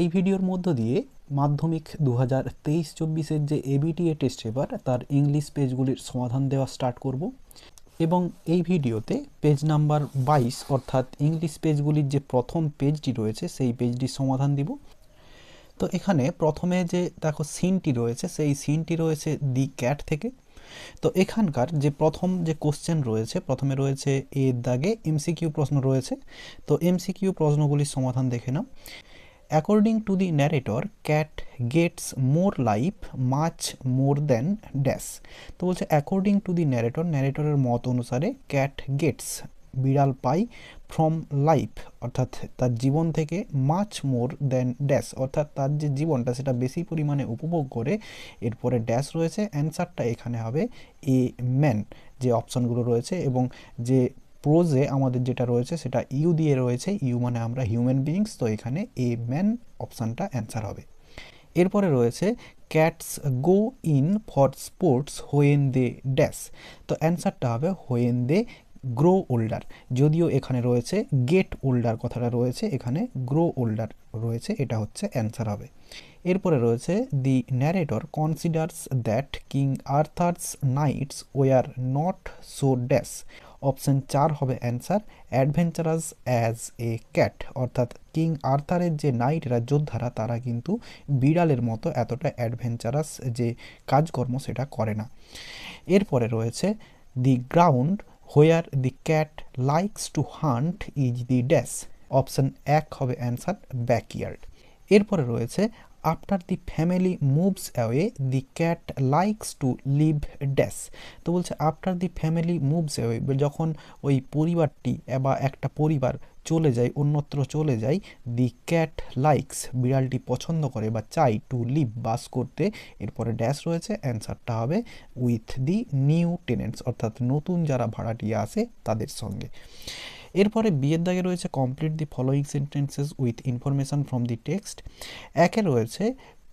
এই ভিডিওর মধ্য দিয়ে মাধ্যমিক 2023-24 যে এবিটিএ টেস্ট পেপার তার ইংলিশ পেজগুলির সমাধান দেওয়া স্টার্ট করব এবং এই ভিডিওতে পেজ নাম্বার 22 অর্থাৎ ইংলিশ পেজগুলির যে প্রথম পেজটি রয়েছে সেই পেজটির সমাধান দিব। তো এখানে প্রথমে যে দেখো সিনটি রয়েছে সেই সিনটি রয়েছে দি ক্যাট থেকে। তো এখানকার যে প্রথম যে কোশ্চেন রয়েছে, প্রথমে রয়েছে এর দাগে এমসিকিউ প্রশ্ন রয়েছে। তো এমসিকিউ প্রশ্নগুলির সমাধান দেখে নাও। According to the narrator, cat gets more life, much more than dash. তো বলছে according to the narrator, ন্যারেটরের মত অনুসারে cat gets বিড়াল পাই ফ্রম লাইফ অর্থাৎ তার জীবন থেকে মাচ মোর দেন ড্যাশ অর্থাৎ তার যে জীবনটা সেটা বেশি পরিমাণে উপভোগ করে। এরপরে ড্যাশ রয়েছে, অ্যান্সারটা এখানে হবে এ ম্যান যে অপশানগুলো রয়েছে এবং যে প্রোজে আমাদের যেটা রয়েছে সেটা ইউ দিয়ে রয়েছে, ইউ মানে আমরা হিউম্যান বিইংস, তো এখানে এ ম্যান অপশানটা অ্যান্সার হবে। এরপরে রয়েছে cats go in for sports when they dash, তো অ্যান্সারটা হবে হোয়েন দে গ্রো ওল্ডার, যদিও এখানে রয়েছে গেট ওল্ডার কথাটা রয়েছে, এখানে গ্রো ওল্ডার রয়েছে, এটা হচ্ছে অ্যান্সার হবে। এরপরে রয়েছে the narrator considers that King Arthur's knights were not so dash, option 4 হবে answer adventurous as a cat, অর্থাৎ কিং আর্থারের যে নাইটরা যোদ্ধারা তারা কিন্তু বিড়ালের মতো এতটা অ্যাডভেঞ্চারাস যে কাজকর্ম সেটা করে না। এরপরে রয়েছে the ground where the cat likes to hunt is the dash, option 1 হবে অ্যান্সার ব্যাকইয়ার্ড। এরপরে রয়েছে after the family moves away the cat likes to leave dash, তো বলছে after the family moves away যখন ওই পরিবারটি বা একটা পরিবার চলে যায়, অন্যত্র চলে যায়, দি ক্যাট লাইকস বিড়ালটি পছন্দ করে বা চাই টু লিভ বাস করতে, এরপরে ড্যাশ রয়েছে, অ্যান্সারটা হবে উইথ দি নিউ টেনেন্টস অর্থাৎ নতুন যারা ভাড়াটিয়া আসে তাদের সঙ্গে। এরপরে বিয়ের দাগে রয়েছে complete the following sentences with information from the text. একে রয়েছে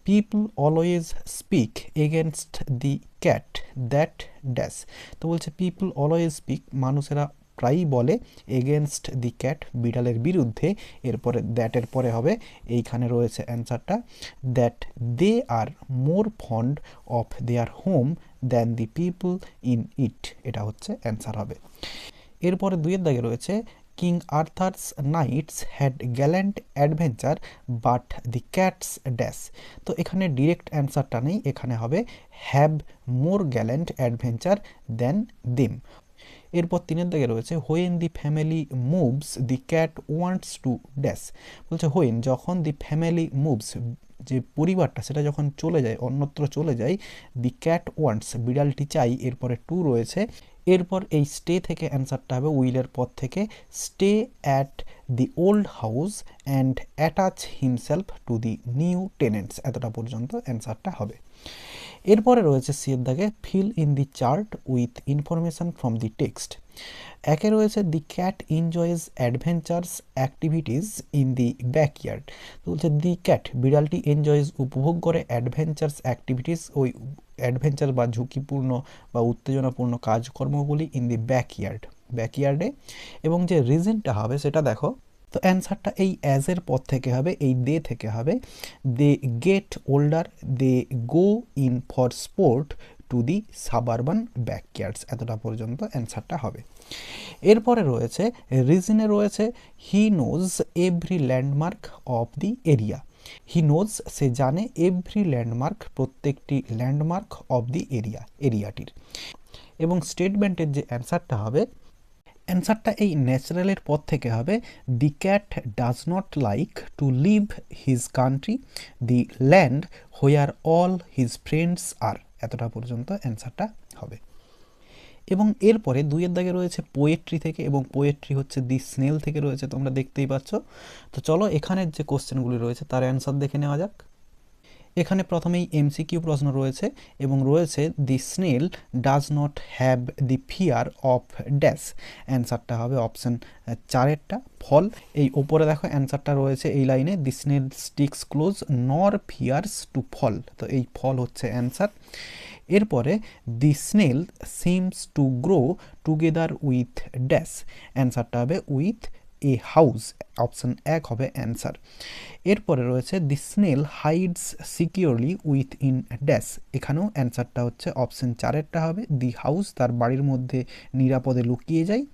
people always speak against the cat that dash, তো বলছে পিপল অলওয়েজ স্পিক মানুষেরা প্রায়ই বলে এগেনস্ট দি ক্যাট বিড়ালের বিরুদ্ধে, এরপরে দ্যাটের পরে হবে এইখানে রয়েছে অ্যান্সারটা that they are more fond of their home than the people in it, এটা হচ্ছে অ্যান্সার হবে। এরপরে 2 দাগে রয়েছে King Arthur's knights had gallant adventure but the cats dash, তো এখানে ডিরেক্ট অ্যান্সারটা নেই, এখানে হবে have more gallant adventure than them. এরপর 3 দাগে রয়েছে when the family moves the cat wants to dash, বলছে হোয়েন যখন দি ফ্যামিলি মুভস যে পরিবারটা সেটা যখন চলে যায় অন্যত্র চলে যায়, দি ক্যাট ওয়ান্টস বিড়ালটি চাই, এরপরে টু রয়েছে, এরপর এই স্টে থেকে অ্যান্সারটা হবে উইলের পর থেকে stay at the old house and attach himself to the new tenets, এতটা পর্যন্ত অ্যান্সারটা হবে। এরপরে রয়েছে সি এর দাগে fill in the chart with information from the text. একে রয়েছে the cat enjoys adventures activities in the backyard, তো বলছে দি ক্যাট বিড়ালটি এনজয়েজ উপভোগ করে অ্যাডভেঞ্চার্স অ্যাক্টিভিটিস ওই অ্যাডভেঞ্চার বা ঝুঁকিপূর্ণ বা উত্তেজনাপূর্ণ কাজকর্মগুলি ইন দি ব্যাকইয়ার্ডে, এবং যে রিজনটা হবে সেটা দেখো, তো অ্যান্সারটা এই অ্যাজের পর থেকে হবে, এই দে থেকে হবে they get older they go in for sport to the suburban backyards, এতটা পর্যন্ত অ্যান্সারটা হবে। এরপরে রয়েছে রিজনে রয়েছে he knows every landmark of the area, he knows সে জানে এভরি ল্যান্ডমার্ক প্রত্যেকটি ল্যান্ডমার্ক অফ দি এরিয়াটির, এবং স্টেটমেন্টের যে অ্যান্সারটা হবে অ্যান্সারটা এই ন্যাচারালের পর থেকে হবে the cat does not like to leave his country the land where all his friends are, এতটা পর্যন্ত অ্যান্সারটা হবে। এবং এরপরে 2 দাগে রয়েছে পোয়েট্রি থেকে, এবং পোয়েট্রি হচ্ছে দি স্নেল থেকে রয়েছে, তোমরা দেখতেই পাচ্ছ। তো চলো এখানের যে কোশ্চেনগুলি রয়েছে তার অ্যান্সার দেখে নেওয়া যাক। এখানে প্রথমেই এমসিকিউ প্রশ্ন রয়েছে এবং রয়েছে the snail does not have the fear of dash, অ্যান্সারটা হবে অপশান 4এরটা ফল। এই ওপরে দেখো অ্যান্সারটা রয়েছে এই লাইনে the snail sticks close nor fears to fall, তো এই ফল হচ্ছে অ্যান্সার। এরপরে the snail seems to grow together with dash, অ্যান্সারটা হবে উইথ এ হাউস, অপশন 1 হবে অ্যান্সার। এরপরে রয়েছে the snail hides securely within dash, এখানেও অ্যান্সারটা হচ্ছে অপশন 4-এরটা হবে, দি হাউস তার বাড়ির মধ্যে নিরাপদে লুকিয়ে যায়।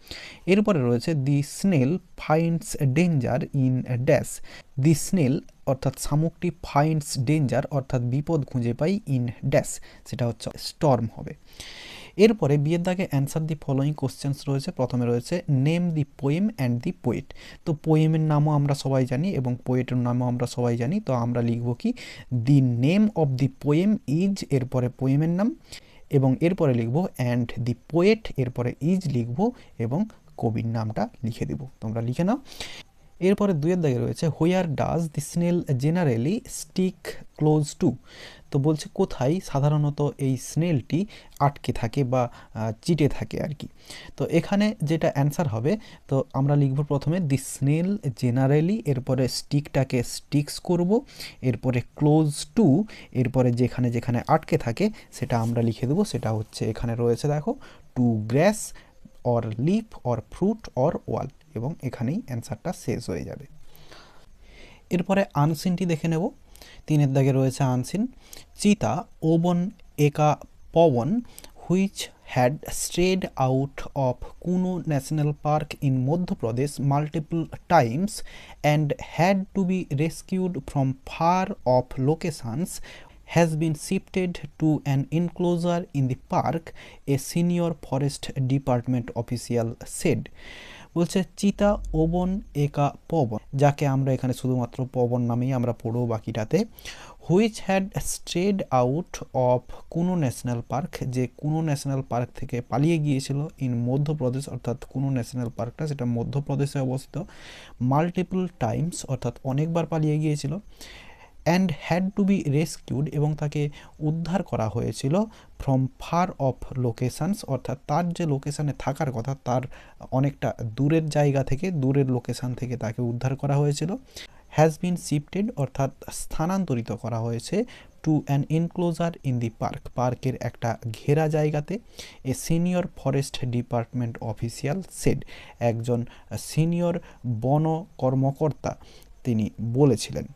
এরপরে রয়েছে the snail finds danger in dash, the snail অর্থাৎ শামুকটি ফাইন্ডস ডেঞ্জার অর্থাৎ বিপদ খুঁজে পাই ইন ড্যাশ, সেটা হচ্ছে স্টর্ম হবে। এরপরে বিয়ের দাগে অ্যান্সার দি ফলোয়িং কোশ্চেন্স রয়েছে। প্রথমে রয়েছে name the poem and the poet, তো পোয়েমের নামও আমরা সবাই জানি এবং পোয়েটের নামও আমরা সবাই জানি, তো আমরা লিখব কি the name of the poem is, এরপরে পোয়েমের নাম, এবং এরপরে লিখব অ্যান্ড দি পোয়েট, এরপরে ইজ লিখব এবং কবির নামটা লিখে দেব, তোমরা লিখে নাও। এরপরে 2-এর দাগে রয়েছে where does the snail generally stick close two, তো বলছে কোথায় সাধারণত এই স্নেলটি আটকে থাকে বা চিটে থাকে আর কি। তো এখানে যেটা অ্যান্সার হবে, তো আমরা লিখব প্রথমে দি স্নেল জেনারেলি, এরপরে স্টিকটাকে স্টিক্স করব, এরপরে ক্লোজ টু, এরপরে যেখানে যেখানে আটকে থাকে সেটা আমরা লিখে দেবো, সেটা হচ্ছে এখানে রয়েছে দেখো two glass or leaf or fruit or ওয়াল, এবং এখানেই অ্যান্সারটা শেষ হয়ে যাবে। এরপরে আনসিনটি দেখে নেব। 3-এর দাগে রয়েছে unseen, cheetah Oban aka Pavan which had strayed out of Kuno national Park in Madhya Pradesh multiple times and had to be rescued from far off locations has been shifted to an enclosure in the park, a senior forest department official said। বলছে চিতা Oban aka Pawan, যাকে আমরা এখানে শুধুমাত্র পবন নামেই আমরা পড়ব বাকিটাতে, which had strayed out of Kuno national park, যে কুনো ন্যাশনাল পার্ক থেকে পালিয়ে গিয়েছিল, ইন মধ্যপ্রদেশ, অর্থাৎ কুনো ন্যাশনাল পার্কটা সেটা মধ্যপ্রদেশে অবস্থিত, মাল্টিপল টাইমস অর্থাৎ অনেকবার পালিয়ে গিয়েছিল, and had to be rescued এবং তাকে উদ্ধার করা হয়েছিল, ফ্রম ফার অফ লোকেশানস অর্থাৎ তার যে লোকেশানে থাকার কথা তার অনেকটা দূরের জায়গা থেকে, দূরের লোকেশান থেকে তাকে উদ্ধার করা হয়েছিল, হ্যাজ বিন শিফটেড অর্থাৎ স্থানান্তরিত করা হয়েছে, to an enclosure in the park, পার্কের একটা ঘেরা জায়গাতে, a senior forest department official said, একজন সিনিয়র বন কর্মকর্তা তিনি বলেছিলেন।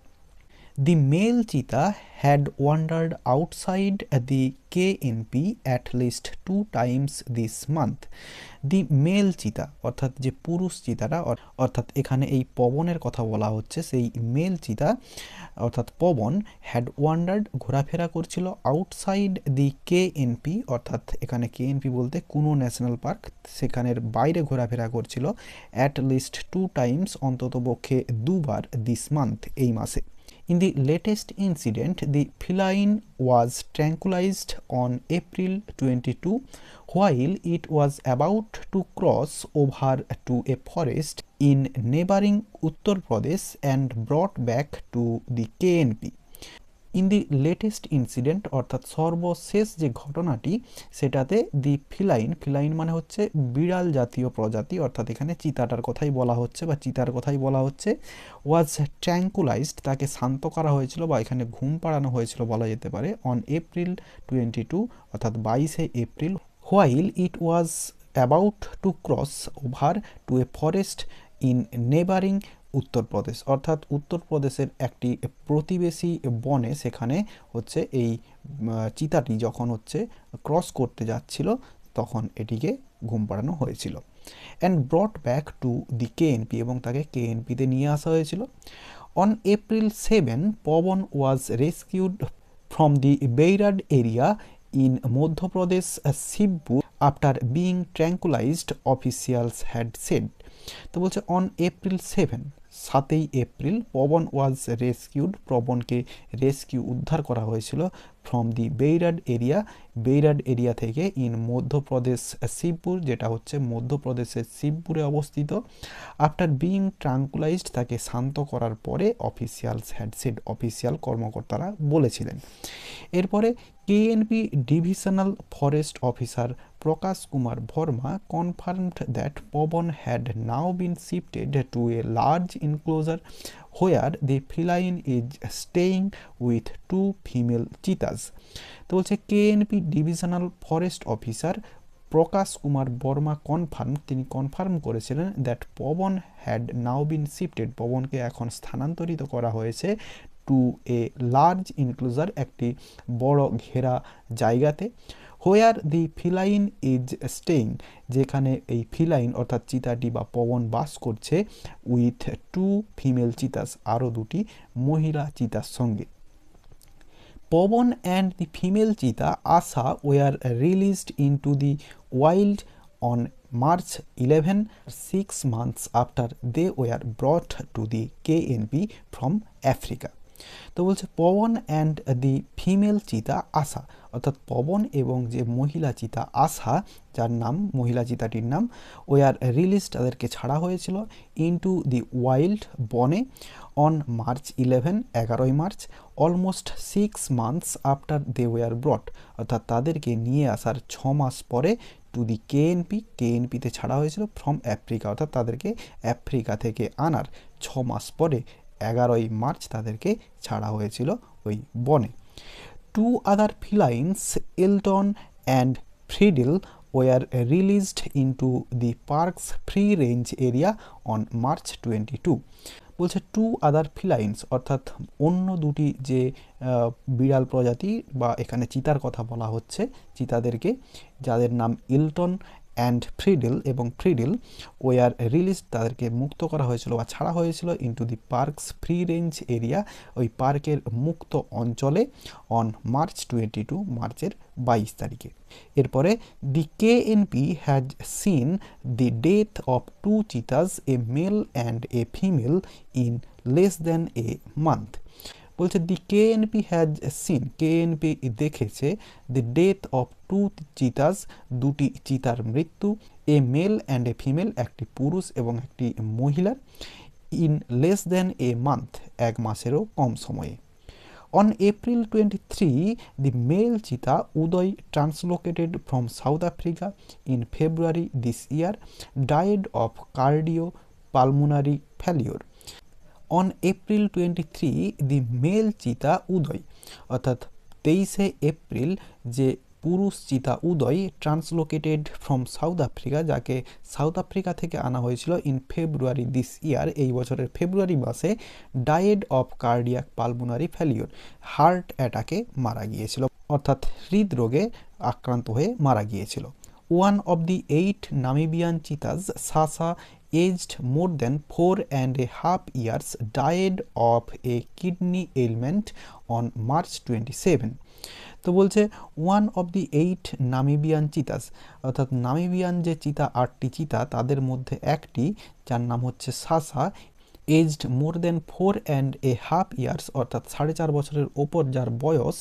The male cheetah had wandered outside the KNP at least 2 times this month. The male cheetah অর্থাৎ যে পুরুষ চিতাটা, অর্থাৎ এখানে এই পবনের কথা বলা হচ্ছে, সেই মেল চিতা অর্থাৎ পবন হ্যাড ওয়ান্ডার্ড ঘোরাফেরা করছিল, আউটসাইড দি KNP অর্থাৎ এখানে KNP বলতে কুনো ন্যাশনাল পার্ক, সেখানের বাইরে ঘোরাফেরা করছিল, অ্যাট লিস্ট 2 টাইমস অন্তত পক্ষে 2 বার, দিস মান্থ এই মাসে। In the latest incident, the feline was tranquilized on April 22 while it was about to cross over to a forest in neighboring Uttar Pradesh and brought back to the KNP. In the latest incident অর্থাৎ সর্বশেষ যে ঘটনাটি, সেটাতে দি feline, feline মানে হচ্ছে বিড়াল জাতীয় প্রজাতি, অর্থাৎ এখানে চিতাটার কথাই বলা হচ্ছে বা চিতার কথাই বলা হচ্ছে, ওয়াজ ট্র্যাঙ্কুলাইজড তাকে শান্ত করা হয়েছিল বা এখানে ঘুম পাড়ানো হয়েছিল বলা যেতে পারে, অন এপ্রিল 22 অর্থাৎ 22শে এপ্রিল, while it was about to cross over to a forest in neighbouring Uttar Pradesh, অর্থাৎ উত্তরপ্রদেশের একটি প্রতিবেশী বনে সেখানে হচ্ছে এই চিতাটি যখন হচ্ছে ক্রস করতে যাচ্ছিল তখন এটিকে ঘুম পাড়ানো হয়েছিল, and brought back to the KNP এবং তাকে KNPতে নিয়ে আসা হয়েছিল। On April 7 Pavan was rescued from the Bairad area in Madhya Pradesh Sheopur after being tranquilised officials had said. তো বলছে অন এপ্রিল 7 7ই এপ্রিল পবন ওয়াজ রেস্কিউড, পবনকে রেস্কিউ উদ্ধার করা হয়েছিল, from the Bairad area, Bairad area থেকে, ইন মধ্যপ্রদেশ শিবপুর যেটা হচ্ছে মধ্যপ্রদেশের শিবপুরে অবস্থিত, আফটার বিইং ট্রাঙ্কুলাইজড তাকে শান্ত করার পরে, অফিসিয়ালস হ্যাড সেড অফিসিয়াল কর্মকর্তারা বলেছিলেন। এরপরে KNP divisional forest officer Prakash Kumar Varma confirmed that Pawan had now been shifted to a large enclosure where the feline is staying with 2 female cheetahs। তো বলছে KNP divisional forest officer Prakash Kumar Varma তিনি confirm করেছিলেন that Pavan had now been shifted, পবনকে এখন স্থানান্তরিত করা হয়েছে two a large enclosure, একটি বড় ঘেরা জায়গাতে, হোয়ার দি ফিলাইন ইজ স্টেইং, যেখানে এই ফিলাইন অর্থাৎ চিতাটি বা পবন বাস করছে, উইথ টু ফিমেল চিতাস, আরও দুটি মহিলা চিতার সঙ্গে। Pawan and the female cheetah Asa were released into the wild on March 11, 6 months after they were brought to the KNP from Africa. তো বলছে Pawan and the female cheetah আশা, অর্থাৎ পবন এবং যে মহিলা চিতা আশা, যার নাম মহিলা চিতাটির নাম, ওয়ার রিলিজ, তাদেরকে ছাড়া হয়েছিল, ইনটু দি ওয়াইল্ড বনে, on March 11, 11 March, almost 6 months after they were brought, অর্থাৎ তাদেরকে নিয়ে আসার 6 মাস পরে, টু দি কেএনপিতে ছাড়া হয়েছিল, ফ্রম আফ্রিকা, অর্থাৎ তাদেরকে আফ্রিকা থেকে আনার 6 মাস পরে 11 মার্চ তাদেরকে ছাড়া হয়েছিল ওই বনে। Two other felines Elton and Freddie were released into the parks free range area on March 22। বলছে টু আদার ফিলাইন্স, অর্থাৎ অন্য দুটি যে বিড়াল প্রজাতি বা এখানে চিতার কথা বলা হচ্ছে, চিতাদেরকে, যাদের নাম ইলটন অ্যান্ড ফ্রিডেল এবং ফ্রিডেল, ওয়ার রিলিজ, তাদেরকে মুক্ত করা হয়েছিল বা ছাড়া হয়েছিল, into the parks free range area, ওই পার্কের মুক্ত অঞ্চলে, অন মার্চ 22, মার্চের 22 তারিখে। এরপরে the KNP has seen the death of two cheetahs, a male and a female, in less than a month. বলছে the KNP has seen, KNP দেখেছে, the death of two cheetahs, দুটি চিতার মৃত্যু, a male and a female, একটি পুরুষ এবং একটি মহিলার, in less than a month, 1 মাসেরও কম সময়ে। On April 23, the male cheetah Uday, translocated from South Africa in February this year, died of cardiopulmonary failure. On April 23, the male cheetah Uday, অর্থাৎ 23 April যে পুরুষ চিতা উদয়, ট্রান্সলোকেটেড ফ্রম সাউথ আফ্রিকা, যাকে south Africa থেকে আনা হয়েছিল, ইন ফেব্রুয়ারি দিস ইয়ার, এই বছরের ফেব্রুয়ারি মাসে, died of cardiac pulmonary failure, heart অ্যাটাকে মারা গিয়েছিল, অর্থাৎ হৃদরোগে আক্রান্ত হয়ে মারা গিয়েছিল। One of the 8 Namibian cheetahs Sasha, aged more than 4.5 years, died of a kidney ailment on March 27. তো বলছে ওয়ান অফ দি 8 নামিবিয়ান চিতাস, অর্থাৎ নামিবিয়ান যে চিতা 8টি চিতা, তাদের মধ্যে একটি, যার নাম হচ্ছে সাসা, এজড মোর দেন 4.5 years, অর্থাৎ 4.5 বছরের ওপর যার বয়স,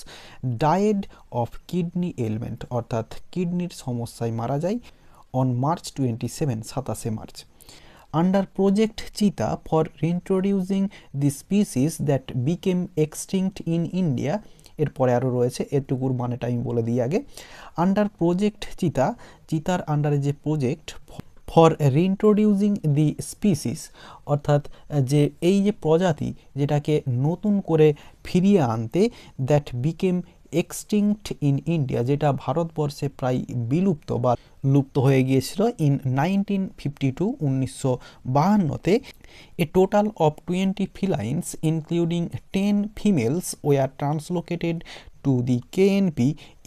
ডায়েড অফ কিডনি এলমেন্ট, অর্থাৎ কিডনির সমস্যায় মারা যায়, on March 27, 27 March. Under Project Cheetah for reintroducing the species that became extinct in India, এরপরে আরও রয়েছে, এটুকুর মানেটা আমি বলে দিই আগে। আন্ডার প্রজেক্ট চিতা, চিতার আন্ডারে যে প্রজেক্ট ফর রিইন্ট্রোডিউসিং দি স্পিসিস, অর্থাৎ যে এই যে প্রজাতি যেটাকে নতুন করে ফিরিয়ে আনতে, that became extinct in India, যেটা ভারতবর্ষে প্রায় বিলুপ্ত বা লুপ্ত হয়ে গিয়েছিল, ইন 1952, 1952-তে, a total of 20 felines including 10 females were translocated to the KNP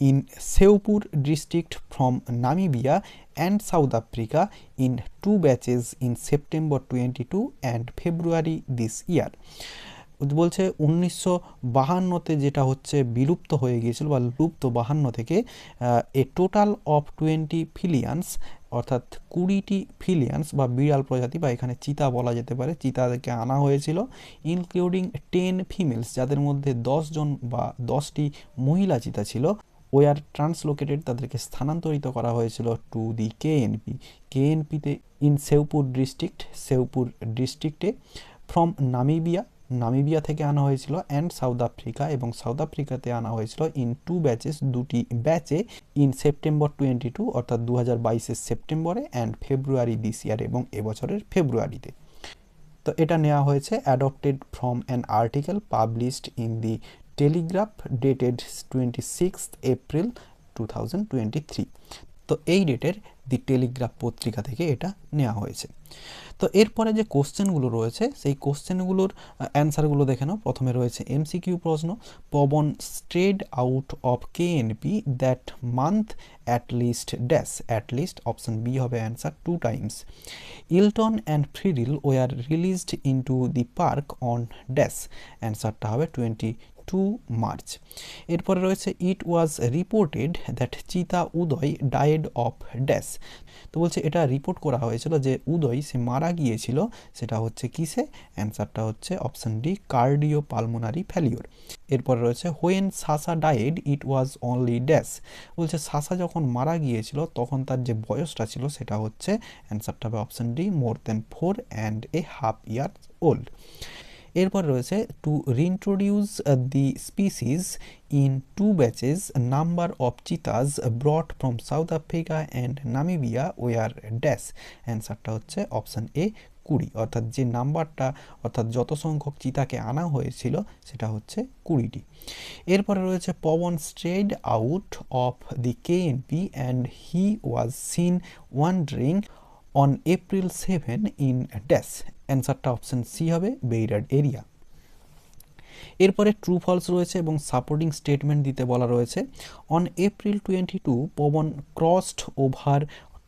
in Seupur district from Namibia and South Africa in 2 batches in September 22 and February this year. বলছে 1952-তে যেটা হচ্ছে বিলুপ্ত হয়ে গিয়েছিল বা লুপ্ত 52 থেকে, এ টোটাল অফ 20 ফিলিয়ান্স, অর্থাৎ 20টি ফিলিয়ান্স বা বিড়াল প্রজাতি বা এখানে চিতা বলা যেতে পারে, চিতাদেরকে আনা হয়েছিল, ইনক্লুডিং 10 ফিমেলস, যাদের মধ্যে 10 জন বা 10টি মহিলা চিতা ছিল, ওয়ার ট্রান্সলোকেটেড, তাদেরকে স্থানান্তরিত করা হয়েছিল, টু দি কেএনপিতে, ইন সেউপুর ডিস্ট্রিক্টে, ফ্রম নামিবিয়া থেকে আনা হয়েছিল, অ্যান্ড সাউথ আফ্রিকা, এবং সাউথ আফ্রিকাতে আনা হয়েছিল, ইন 2 ব্যাচেস, 2টি ব্যাচে, ইন সেপ্টেম্বর 22, অর্থাৎ 2022-এর সেপ্টেম্বরে, অ্যান্ড ফেব্রুয়ারি দিস ইয়ার, এবং এবছরের ফেব্রুয়ারিতে। তো এটা নেওয়া হয়েছে adopted from an article published in the Telegraph dated 26 April 2023। তো এই ডেটের দি টেলিগ্রাফ পত্রিকা থেকে এটা নেওয়া হয়েছে। তো এরপরে যে কোশ্চেনগুলো রয়েছে সেই কোশ্চেনগুলোর অ্যান্সারগুলো দেখে নাও। প্রথমে রয়েছে এমসিকিউ প্রশ্ন, Pavan strayed out of KNP that month at least dash, at least option B হবে answer 2 times. Elton and Freddie were released into the park on dash, অ্যান্সারটা হবে 22 মার্চ। এরপরে রয়েছে ইট ওয়াজ রিপোর্টেড দ্যাট চিতা উদয় ডায়েড অফ ড্যাশ, তো বলছে এটা report করা হয়েছিল যে উদয় সে মারা গিয়েছিল, সেটা হচ্ছে কিসে, অ্যান্সারটা হচ্ছে option D cardio pulmonary failure. এরপর রয়েছে হোয়েন সাসা died it was only dash, বলছে সাসা যখন মারা গিয়েছিল তখন তার যে বয়সটা ছিল সেটা হচ্ছে, অ্যান্সারটা হবে option D more than 4.5 years old. এরপর রয়েছে to reintroduce the species in 2 batches number of cheetahs brought from South Africa and Namibia were dash, অ্যান্সারটা হচ্ছে অপশান এ 20, অর্থাৎ যে নাম্বারটা অর্থাৎ যত সংখ্যক চিতাকে আনা হয়েছিল সেটা হচ্ছে 20টি। এরপরে রয়েছে Pavan strayed out of the KNP and he was seen wandering on April 7 in dash, অ্যান্সারটা অপশন সি হবে বেইরাড এরিয়া। এরপরে ট্রু ফলস রয়েছে এবং সাপোর্টিং স্টেটমেন্ট দিতে বলা রয়েছে। On April 22 Pavan crossed over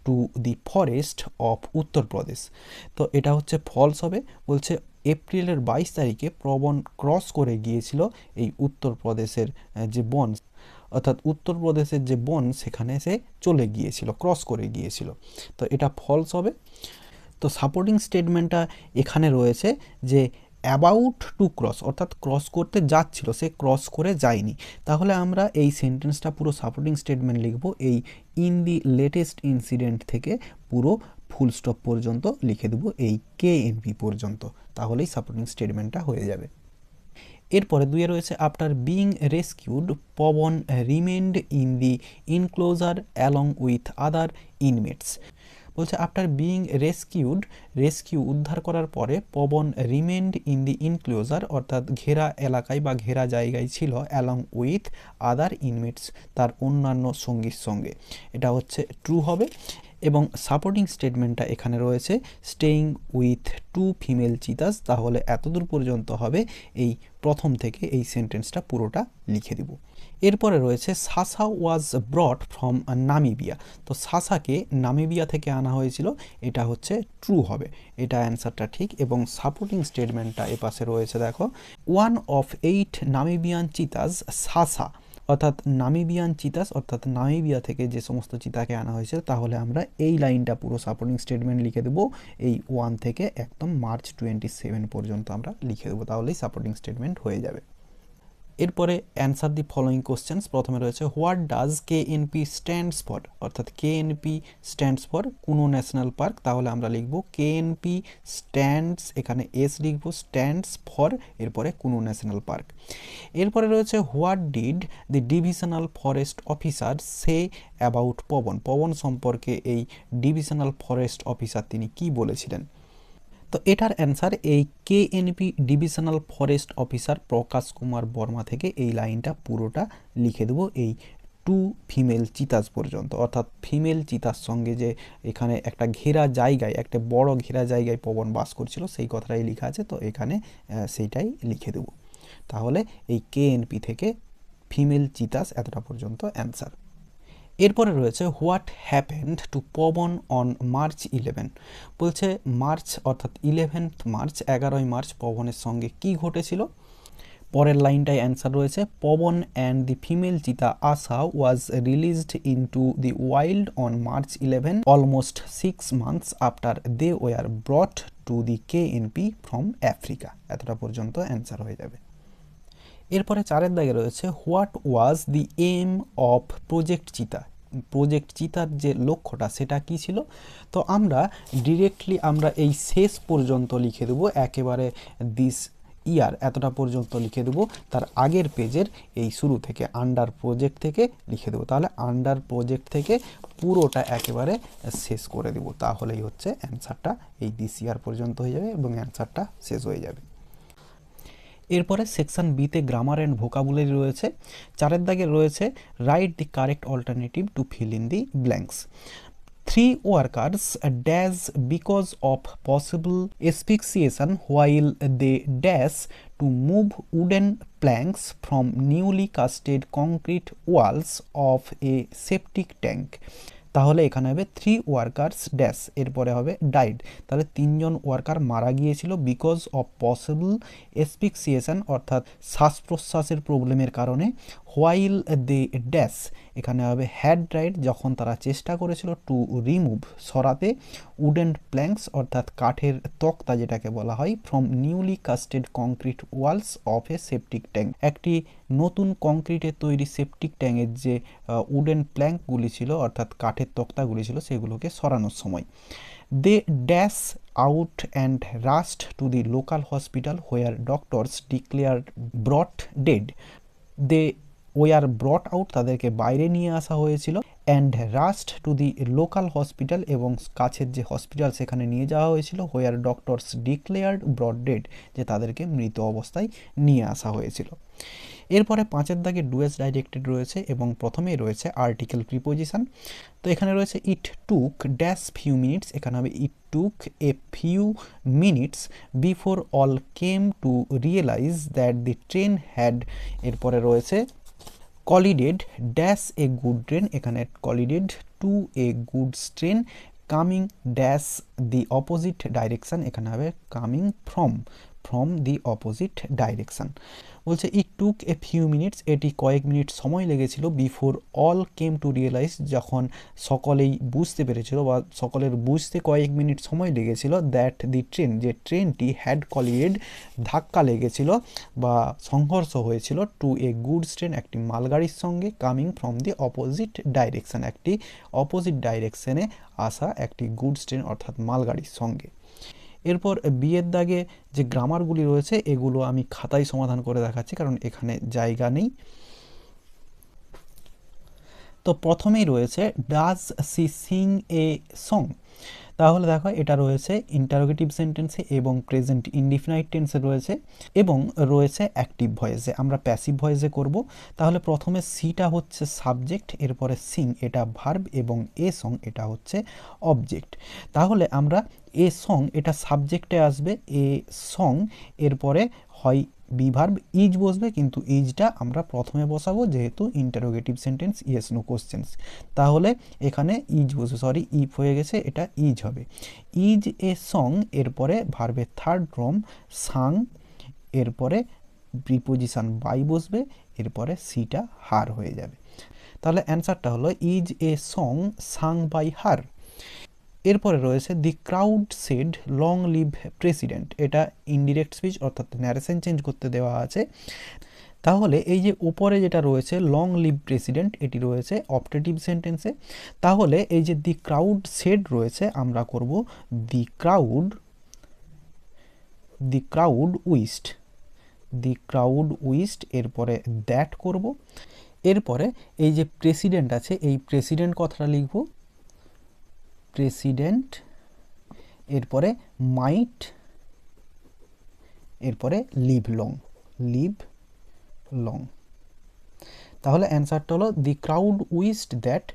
to the forest of Uttar Pradesh, তো এটা হচ্ছে ফলস হবে। বলছে এপ্রিলের 22 তারিখে পবন ক্রস করে গিয়েছিল এই উত্তরপ্রদেশের যে বন, অর্থাৎ উত্তরপ্রদেশের যে বন সেখানে সে চলে গিয়েছিল, ক্রস করে গিয়েছিল, তো এটা ফলস হবে। তো সাপোর্টিং স্টেটমেন্টটা এখানে রয়েছে যে অ্যাবাউট টু ক্রস, অর্থাৎ ক্রস করতে যাচ্ছিল, সে ক্রস করে যায়নি। তাহলে আমরা এই সেন্টেন্সটা পুরো সাপোর্টিং স্টেটমেন্ট লিখব এই ইন দি লেটেস্ট ইনসিডেন্ট থেকে পুরো ফুল স্টপ পর্যন্ত লিখে দেবো এই কেএনপি পর্যন্ত, তাহলেই সাপোর্টিং স্টেটমেন্টটা হয়ে যাবে। এরপরে 2 রয়েছে after being rescued Pavan remained in the enclosure along with other inmates, বলছে আফটার বিং রেস্কিউ উদ্ধার করার পরে Pavan remained in the enclosure, অর্থাৎ ঘেরা এলাকায় বা ঘেরা জায়গায় ছিল, অ্যালং উইথ আদার ইনমেটস, তার অন্যান্য সঙ্গীর সঙ্গে, এটা হচ্ছে ট্রু হবে। এবং সাপোর্টিং স্টেটমেন্টটা এখানে রয়েছে স্টেইং উইথ 2 ফিমেল চিতাস, তাহলে এতদূর পর্যন্ত হবে। এই প্রথম থেকে এই সেন্টেন্সটা পুরোটা লিখে দিব। এরপরে রয়েছে সাসা ওয়াজ ব্রট ফ্রম নামিবিয়া, তো সাসাকে নামিবিয়া থেকে আনা হয়েছিল, এটা হচ্ছে ট্রু হবে, এটা অ্যান্সারটা ঠিক। এবং সাপোর্টিং স্টেটমেন্টটা এপাশে রয়েছে দেখো, 1 of 8 নামিবিয়ান চিতাস সাসা, অর্থাৎ নামিবিয়ান চিতাস অর্থাৎ নামিবিয়া থেকে যে সমস্ত চিতাকে আনা হয়েছে, তাহলে আমরা এই লাইনটা পুরো সাপোর্টিং স্টেটমেন্ট লিখে দেবো, এই 1 থেকে একদম মার্চ 27 পর্যন্ত আমরা লিখে দেবো, তাহলেই সাপোর্টিং স্টেটমেন্ট হয়ে যাবে। এরপরে অ্যান্সার দি ফলোয়িং কোশ্চেন্স। প্রথমে রয়েছে what does KNP stands for, অর্থাৎ KNP stands for Kuno national park, তাহলে আমরা লিখব কেএনপি স্ট্যান্ডস, এখানে এস লিখব, স্ট্যান্ডস ফর, এরপরে কুনো ন্যাশনাল পার্ক। এরপরে রয়েছে what did the divisional forest officer say about Pavan সম্পর্কে এই ডিভিশনাল ফরেস্ট অফিসার তিনি কি বলেছিলেন, তো এটার অ্যান্সার এই KNP divisional forest officer Prakash Kumar Varma থেকে এই লাইনটা পুরোটা লিখে দেবো এই 2 ফিমেল চিতাস পর্যন্ত, অর্থাৎ ফিমেল চিতার সঙ্গে যে এখানে একটা ঘেরা জায়গায়, একটা বড় ঘেরা জায়গায় পবন বাস করছিল সেই কথাটাই লেখা আছে, তো এখানে সেইটাই লিখে দেবো। তাহলে এই কেএনপি থেকে ফিমেল চিতাস এতটা পর্যন্ত অ্যান্সার। এরপরে রয়েছে what happened to Pavan on March 11, বলছে মার্চ অর্থাৎ 11th মার্চ 11ই মার্চ পবনের সঙ্গে কি ঘটেছিল। পরের লাইনটায় অ্যান্সার রয়েছে Pawan and the female cheetah Asha was released into the wild on March 11 almost 6 months after they were brought to the KNP from Africa, এতটা পর্যন্ত answer হয়ে যাবে। এরপরে 4 দাগে রয়েছে what was the aim of project cheetah, project চিতার যে লক্ষ্যটা সেটা কি ছিল, তো আমরা ডিরেক্টলি আমরা এই শেষ পর্যন্ত লিখে দেবো, একেবারে দিস ইয়ার এতটা পর্যন্ত লিখে দেবো, তার আগের পেজের এই শুরু থেকে আন্ডার প্রজেক্ট থেকে লিখে দেবো, তাহলে আন্ডার প্রজেক্ট থেকে পুরোটা একেবারে শেষ করে দেবো, তাহলেই হচ্ছে অ্যান্সারটা এই দিস ইয়ার পর্যন্ত হয়ে যাবে এবং অ্যান্সারটা শেষ হয়ে যাবে। এরপরে সেকশন বিতে গ্রামার অ্যান্ড ভোকাবুলারি রয়েছে। 4 দাগে রয়েছে write the correct alternative to fill in the blanks. 3 workers dash because of possible asphyxiation while they dash to move wooden planks from newly casted concrete walls of a septic tank। তাহলে এখানে হবে 3 workers dash, এরপরে হবে died. তাহলে 3জন worker মারা গিয়েছিল because of possible এসফিক্সিয়েশন অর্থাৎ শ্বাস প্রশ্বাসের প্রবলেমের কারণে। হোয়াইল দে ড্যাশ, এখানে হবে হ্যাড রাইড, যখন তারা চেষ্টা করেছিল টু রিমুভ সরাতে উডেন প্ল্যাঙ্কস অর্থাৎ কাঠের তক্তা যেটাকে বলা হয় from newly custard concrete walls of A septic tank. একটি নতুন কংক্রিটের তৈরি সেপটিক ট্যাঙ্কের যে উডেন প্ল্যাঙ্কগুলি ছিল অর্থাৎ কাঠের তক্তাগুলি ছিল সেগুলোকে সরানোর সময়। They dash out and rushed to the local hospital where doctors declare brought dead. They were brought out, তাদেরকে বাইরে নিয়ে আসা হয়েছিল, and rushed to the local hospital, এবং কাছের যে হসপিটাল সেখানে নিয়ে যাওয়া হয়েছিল, where doctors declared brought dead, যে তাদেরকে মৃত অবস্থায় নিয়ে আসা হয়েছিল। এরপরে 5 দাগে ডুয়েস ডাইরেক্টেড রয়েছে এবং প্রথমেই রয়েছে আর্টিকেল প্রিপোজিশন। তো এখানে রয়েছে it took dash few minutes, এখানে হবে it took a few minutes before all came to realize that the train had, এরপরে রয়েছে collided dash a good train, এখানে collided to a goods train coming dash the opposite direction, এখানে হবে coming from the opposite direction. বলছে it took a few minutes, এটি কয়েক minute সময় লেগেছিল, before all came to realise, যখন সকলেই বুঝতে পেরেছিল বা সকলের বুঝতে কয়েক মিনিট সময় লেগেছিল, দ্যাট দি ট্রেন, যে ট্রেনটি হ্যাড কলিডেড, ধাক্কা লেগেছিল বা সংঘর্ষ হয়েছিল, টু এ গুডস ট্রেন, একটি মালগাড়ির সঙ্গে, coming from the opposite direction, একটি অপোজিট ডাইরেকশনে আসা একটি গুডস ট্রেন অর্থাৎ মালগাড়ির সঙ্গে। এরপর বিয়ের দাগে যে গ্রামারগুলি রয়েছে এগুলো আমি খাতায় সমাধান করে দেখাচ্ছি কারণ এখানে জায়গা নেই। তো প্রথমেই রয়েছে does she sing a song, তাহলে দেখো এটা রয়েছে ইন্টারোগেটিভ সেন্টেন্সে এবং প্রেজেন্ট ইনডিফিনাইট টেন্সে রয়েছে এবং রয়েছে অ্যাক্টিভ ভয়েসে। আমরা প্যাসিভ ভয়েসে করব। তাহলে প্রথমে সিটা হচ্ছে সাবজেক্ট, এরপরে সিং এটা ভার্ব এবং এ সং এটা হচ্ছে অবজেক্ট। তাহলে আমরা এ সং এটা সাবজেক্টে আসবে, এ সং এরপরে হয় বি ভার্ব ইজ বসবে, কিন্তু ইজটা আমরা প্রথমে বসাবো যেহেতু interrogative sentence yes no questions. তাহলে এখানে ইজ বসবে, সরি ইফ হয়ে গেছে, এটা ইজ হবে। ইজ এ সং এরপরে ভার্বের থার্ড ফর্ম সাং, এরপরে প্রিপোজিশন বাই বসবে, এরপরে সিটা হার হয়ে যাবে। তাহলে অ্যান্সারটা হলো is a song sung by her. এরপরে রয়েছে the crowd said long live president, এটা ইনডিরেক্ট স্পিচ অর্থাৎ ন্যারেশন চেঞ্জ করতে দেওয়া আছে। তাহলে এই যে উপরে যেটা রয়েছে লং লিভ প্রেসিডেন্ট এটি রয়েছে অপটেটিভ সেন্টেন্সে। তাহলে এই যে দি ক্রাউড সেড রয়েছে আমরা করব দি ক্রাউড উইস্ট, এরপরে দ্যাট করব। এরপরে এই যে প্রেসিডেন্ট আছে এই প্রেসিডেন্ট কথাটা লিখব প্রেসিডেন্ট, এরপরে মাইট, এরপরে লিভ লং। তাহলে অ্যান্সারটা হলো the crowd wished that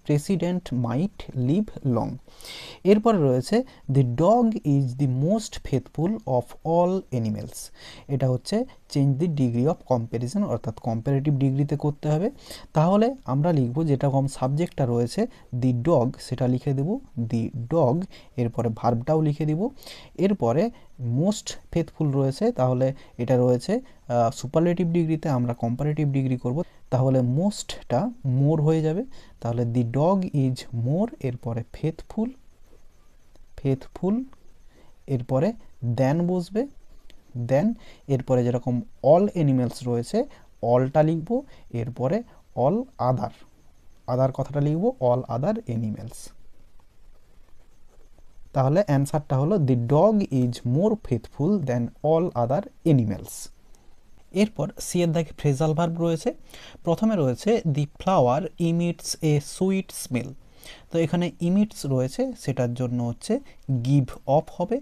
president might live long. এরপরে রয়েছে the dog is the most faithful of all animals, এটা হচ্ছে change the degree of comparison অর্থাৎ কম্পারেটিভ ডিগ্রিতে করতে হবে। তাহলে আমরা লিখব যেটা কম সাবজেক্টটা রয়েছে দি ডগ সেটা লিখে দেব দি ডগ, এরপরে ভার্বটাও লিখে দিব। এরপরে মোস্ট ফেথফুল রয়েছে, তাহলে এটা রয়েছে সুপারলেটিভ ডিগ্রিতে, আমরা কম্পারেটিভ ডিগ্রি করব, তাহলে মোস্টটা মোর হয়ে যাবে। তাহলে দি ডগ ইজ মোর, এরপরে ফেথফুল, এরপরে দেন বসবে, দেন এরপরে যেরকম অল অ্যানিমেলস রয়েছে অলটা লিখব, এরপরে অল আদার কথাটা লিখব অল আদার অ্যানিমেলস। তাহলে অ্যান্সারটা হলো the dog is more faithful than all other animals. এরপর সি এর দাগে ফ্রেজাল ভার্ব রয়েছে। প্রথমে রয়েছে the flower emits a sweet smell, তো এখানে ইমিটস রয়েছে সেটার জন্য হচ্ছে গিভ অফ হবে।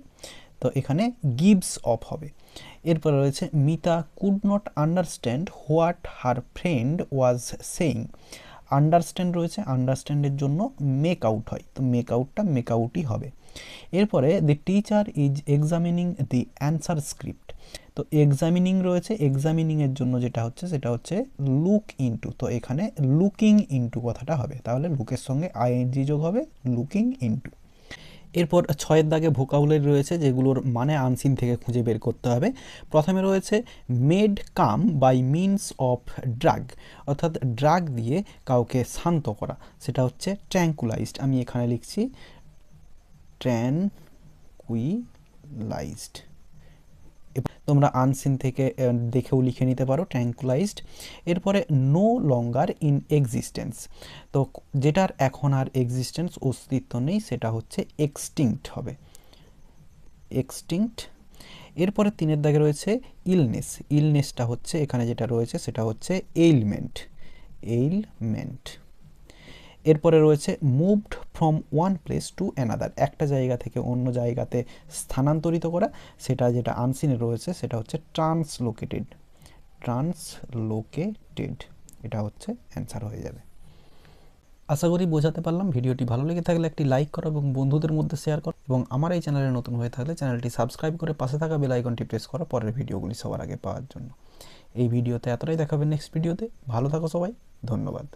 তো এখানে গিভস অফ হবে। এরপরে রয়েছে Mita could not understand what her friend was saying. Understand রয়েছে, আন্ডারস্ট্যান্ডের জন্য মেক আউট হয়, তো মেক আউটটা মেক আউটই হবে। এরপরে the teacher is examining the answer script. তো এক্সামিনিং রয়েছে, এক্সামিনিংয়ের জন্য যেটা হচ্ছে সেটা হচ্ছে লুক ইনটু, তো এখানে লুকিং ইনটু কথাটা হবে, তাহলে লুকের সঙ্গে আইএনজি যোগ হবে, লুকিং ইনটু। এরপর 6 দাগে ভোকাবুলারি রয়েছে যেগুলোর মানে আনসিন থেকে খুঁজে বের করতে হবে। প্রথমে রয়েছে made calm by means of drug, অর্থাৎ ড্রাগ দিয়ে কাউকে শান্ত করা, সেটা হচ্ছে ট্র্যাঙ্কুলাইজড। আমি এখানে লিখছি ট্র্যাঙ্কুইলাইজড। তোমরা আনসিন থেকে দেখেও লিখে নিতে পারো ট্র্যাঙ্কুলাইজড। এরপরে নো লঙ্গার ইন এক্সিস্টেন্স, তো যেটার এখন আর এক্সিস্টেন্স অস্তিত্ব নেই সেটা হচ্ছে এক্সটিংক্ট হবে, এক্সটিংক্ট। এরপরে 3 দাগে রয়েছে ইলনেস, ইলনেসটা হচ্ছে এখানে যেটা রয়েছে সেটা হচ্ছে এইলমেন্ট, এইলমেন্ট। এরপরে রয়েছে moved from one place to another, একটা জায়গা থেকে অন্য জায়গাতে স্থানান্তরিত করা, সেটা যেটা আনসিনে রয়েছে সেটা হচ্ছে ট্রান্সলোকেটেড, ট্রান্সলোকেটেড, এটা হচ্ছে অ্যান্সার হয়ে যাবে। আশা করি বোঝাতে পারলাম। ভিডিওটি ভালো লেগে থাকলে একটি লাইক করো এবং বন্ধুদের মধ্যে শেয়ার করো, এবং আমার এই চ্যানেলে নতুন হয়ে থাকলে চ্যানেলটি সাবস্ক্রাইব করে পাশে থাকা বেল আইকনটি প্রেস করো পরের ভিডিওগুলি সবার আগে পাওয়ার জন্য। এই ভিডিওতে এতটাই, দেখাবেন নেক্সট ভিডিওতে। ভালো থাকো সবাই, ধন্যবাদ।